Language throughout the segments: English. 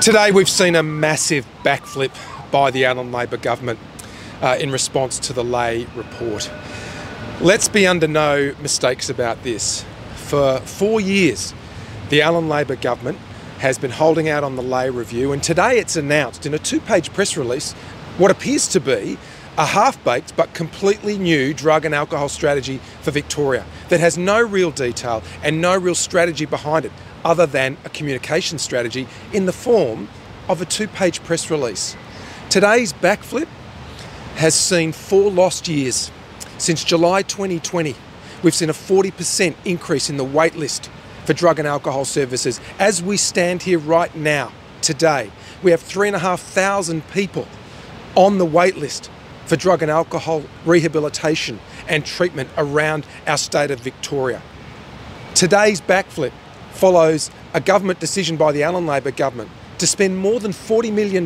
Today we've seen a massive backflip by the Allen Labor government in response to the Ley report. Let's be under no mistakes about this. For 4 years, the Allen Labor government has been holding out on the Ley review, and today it's announced in a 2-page press release what appears to be a half-baked but completely new drug and alcohol strategy for Victoria that has no real detail and no real strategy behind it other than a communication strategy in the form of a 2-page press release. Today's backflip has seen 4 lost years. Since July 2020, we've seen a 40% increase in the wait list for drug and alcohol services. As we stand here right now, today, we have 3,500 people on the wait list for drug and alcohol rehabilitation and treatment around our state of Victoria. Today's backflip follows a government decision by the Allen Labor government to spend more than $40 million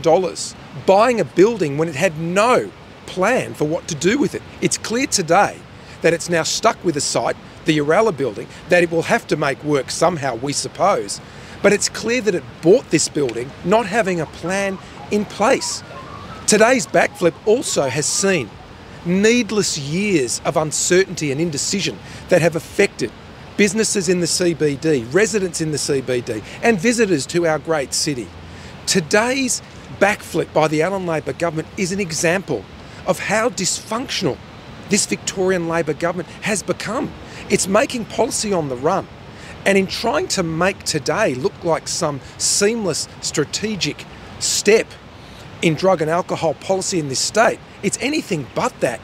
buying a building when it had no plan for what to do with it. It's clear today that it's now stuck with a site, the Uralla building, that it will have to make work somehow, we suppose. But it's clear that it bought this building not having a plan in place. Today's backflip also has seen needless years of uncertainty and indecision that have affected businesses in the CBD, residents in the CBD, and visitors to our great city. Today's backflip by the Allen Labor government is an example of how dysfunctional this Victorian Labor government has become. It's making policy on the run, and in trying to make today look like some seamless strategic step in drug and alcohol policy in this state, it's anything but that.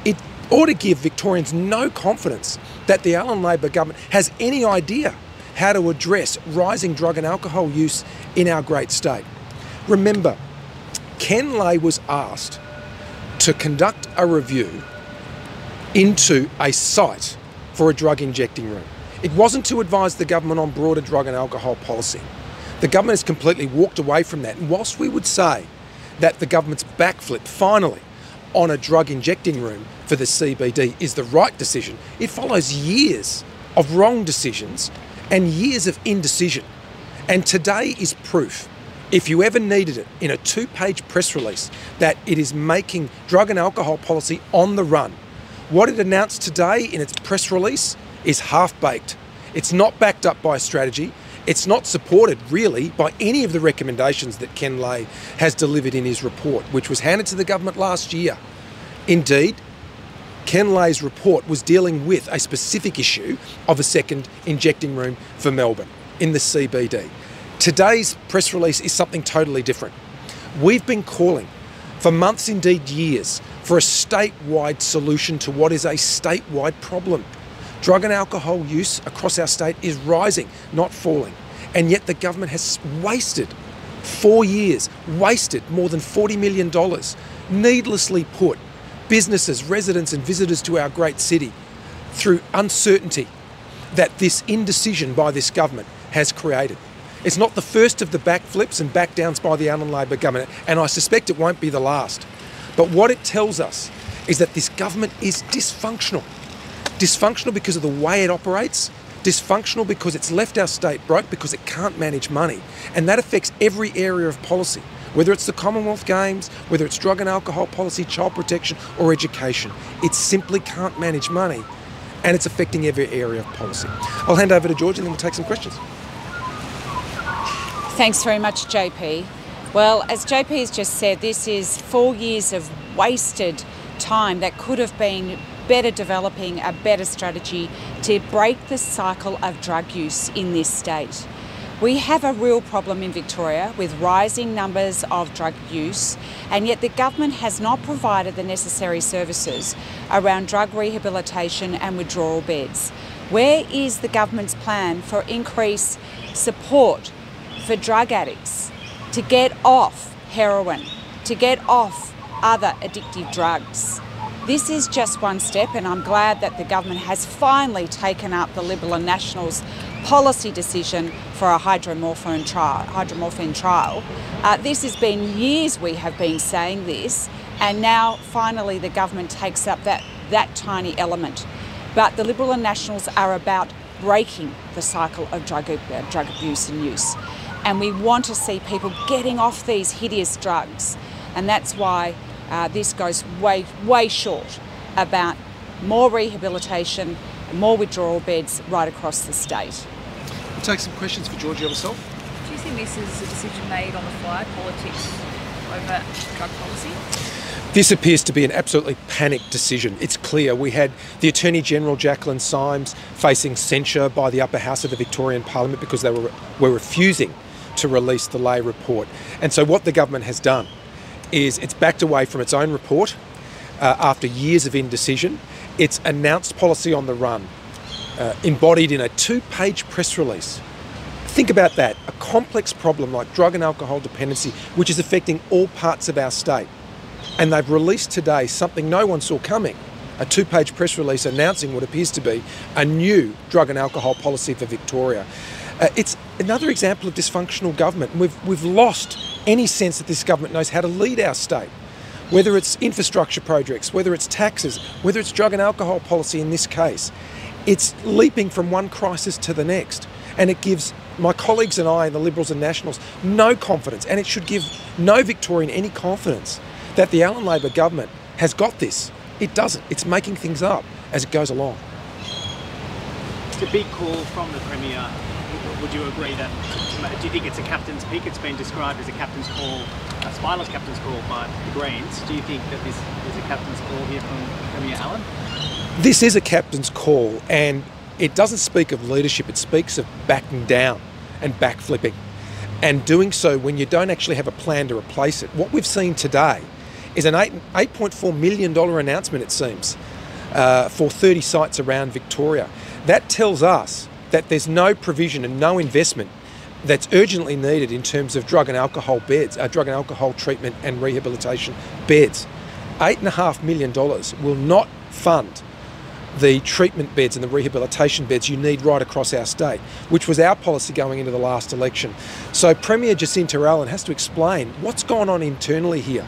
It ought to give Victorians no confidence that the Allen Labor government has any idea how to address rising drug and alcohol use in our great state. Remember, Ken Ley was asked to conduct a review into a site for a drug injecting room. It wasn't to advise the government on broader drug and alcohol policy. The government has completely walked away from that. And whilst we would say that the government's backflip finally on a drug injecting room for the CBD is the right decision, it follows years of wrong decisions and years of indecision. And today is proof, if you ever needed it, in a 2-page press release, that it is making drug and alcohol policy on the run. What it announced today in its press release is half-baked. It's not backed up by a strategy. It's not supported really by any of the recommendations that Ken Ley has delivered in his report, which was handed to the government last year. Indeed, Ken Ley's report was dealing with a specific issue of a second injecting room for Melbourne in the CBD. Today's press release is something totally different. We've been calling for months, indeed years, for a statewide solution to what is a statewide problem. Drug and alcohol use across our state is rising, not falling. And yet the government has wasted 4 years, wasted more than $40 million, needlessly put businesses, residents and visitors to our great city through uncertainty that this indecision by this government has created. It's not the first of the backflips and backdowns by the Allen Labor government, and I suspect it won't be the last. But what it tells us is that this government is dysfunctional. Dysfunctional because of the way it operates, dysfunctional because it's left our state broke because it can't manage money. And that affects every area of policy, whether it's the Commonwealth Games, whether it's drug and alcohol policy, child protection or education. It simply can't manage money, and it's affecting every area of policy. I'll hand over to George and then we'll take some questions. Thanks very much, JP. Well, as JP has just said, this is 4 years of wasted time that could have been better developing a better strategy to break the cycle of drug use in this state. We have a real problem in Victoria with rising numbers of drug use, and yet the government has not provided the necessary services around drug rehabilitation and withdrawal beds. Where is the government's plan for increased support for drug addicts to get off heroin, to get off other addictive drugs? This is just one step, and I'm glad that the government has finally taken up the Liberal and Nationals' policy decision for a hydromorphine trial. This has been years we have been saying this, and now finally the government takes up that tiny element. But the Liberal and Nationals are about breaking the cycle of drug abuse and use. and we want to see people getting off these hideous drugs. And that's why this goes way short about more rehabilitation, more withdrawal beds right across the state. We'll take some questions for Georgia yourself. Do you think this is a decision made on the fly, politics over drug policy? This appears to be an absolutely panicked decision. It's clear. We had the Attorney General, Jacqueline Symes, facing censure by the upper house of the Victorian Parliament because they were refusing to release the Lay report. And so what the government has done is it's backed away from its own report after years of indecision. It's announced policy on the run, embodied in a 2-page press release. Think about that, a complex problem like drug and alcohol dependency, which is affecting all parts of our state. And they've released today something no one saw coming, a 2-page press release announcing what appears to be a new drug and alcohol policy for Victoria. It's another example of dysfunctional government. We've lost any sense that this government knows how to lead our state, whether it's infrastructure projects, whether it's taxes, whether it's drug and alcohol policy in this case. It's leaping from one crisis to the next. And it gives my colleagues and I, the Liberals and Nationals, no confidence, and it should give no Victorian any confidence that the Allen Labor government has got this. It doesn't. It's making things up as it goes along. It's a big call from the Premier. Would you agree that, do you think it's a captain's pick? It's been described as a captain's call, a spineless captain's call by the Greens. Do you think that this is a captain's call here from Premier Allen? This is a captain's call, and it doesn't speak of leadership. It speaks of backing down and backflipping, and doing so when you don't actually have a plan to replace it. What we've seen today is an $8.4 million announcement, it seems, for 30 sites around Victoria. That tells us that there's no provision and no investment that's urgently needed in terms of drug and alcohol beds, drug and alcohol treatment and rehabilitation beds. $8.5 million will not fund the treatment beds and the rehabilitation beds you need right across our state, which was our policy going into the last election. So Premier Jacinta Allen has to explain what's gone on internally here.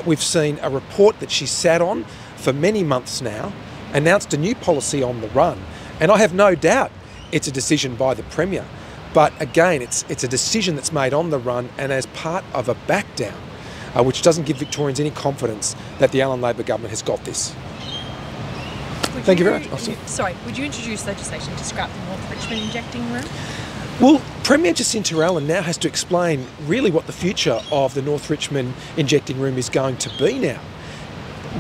We've seen a report that she sat on for many months now, announced a new policy on the run, and I have no doubt it's a decision by the Premier. But again, it's a decision that's made on the run and as part of a back down, which doesn't give Victorians any confidence that the Allen Labor government has got this. Thank you very much. Sorry, would you introduce legislation to scrap the North Richmond injecting room? Well, Premier Jacinta Allen now has to explain really what the future of the North Richmond injecting room is going to be now.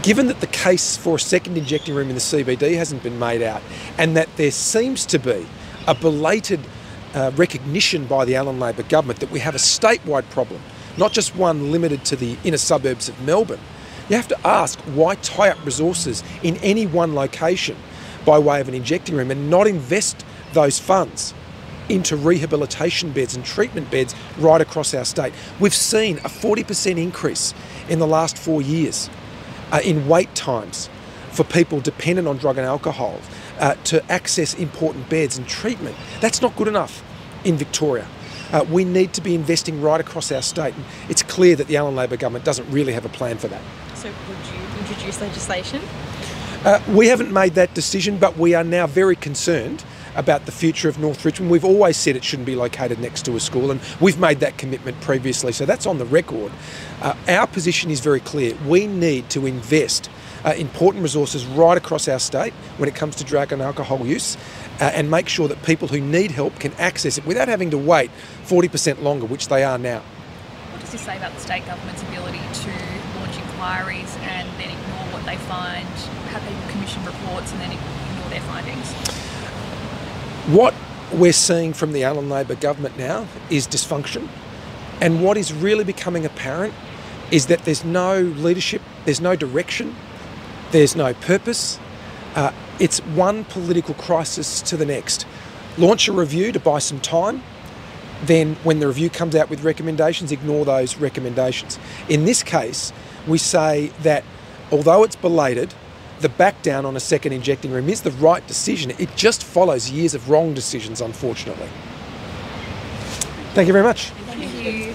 Given that the case for a second injecting room in the CBD hasn't been made out, and that there seems to be a belated recognition by the Allen Labor government that we have a statewide problem, not just one limited to the inner suburbs of Melbourne, you have to ask why tie up resources in any one location by way of an injecting room and not invest those funds into rehabilitation beds and treatment beds right across our state. We've seen a 40% increase in the last 4 years in wait times for people dependent on drug and alcohol to access important beds and treatment. That's not good enough in Victoria. We need to be investing right across our state, and it's clear that the Allen Labor government doesn't really have a plan for that. So would you introduce legislation? We haven't made that decision, but we are now very concerned about the future of North Richmond. We've always said it shouldn't be located next to a school, and we've made that commitment previously, so that's on the record. Our position is very clear. We need to invest important resources right across our state when it comes to drug and alcohol use, and make sure that people who need help can access it without having to wait 40% longer, which they are now. What does this say about the state government's ability to launch inquiries and then ignore what they find, have they commission reports and then ignore their findings? What we're seeing from the Allen Labor government now is dysfunction, and what is really becoming apparent is that there's no leadership, there's no direction, there's no purpose. It's one political crisis to the next. Launch a review to buy some time, then when the review comes out with recommendations, ignore those recommendations. In this case, we say that although it's belated, the back down on a second injecting room is the right decision. It just follows years of wrong decisions, unfortunately. Thank you very much. Thank you.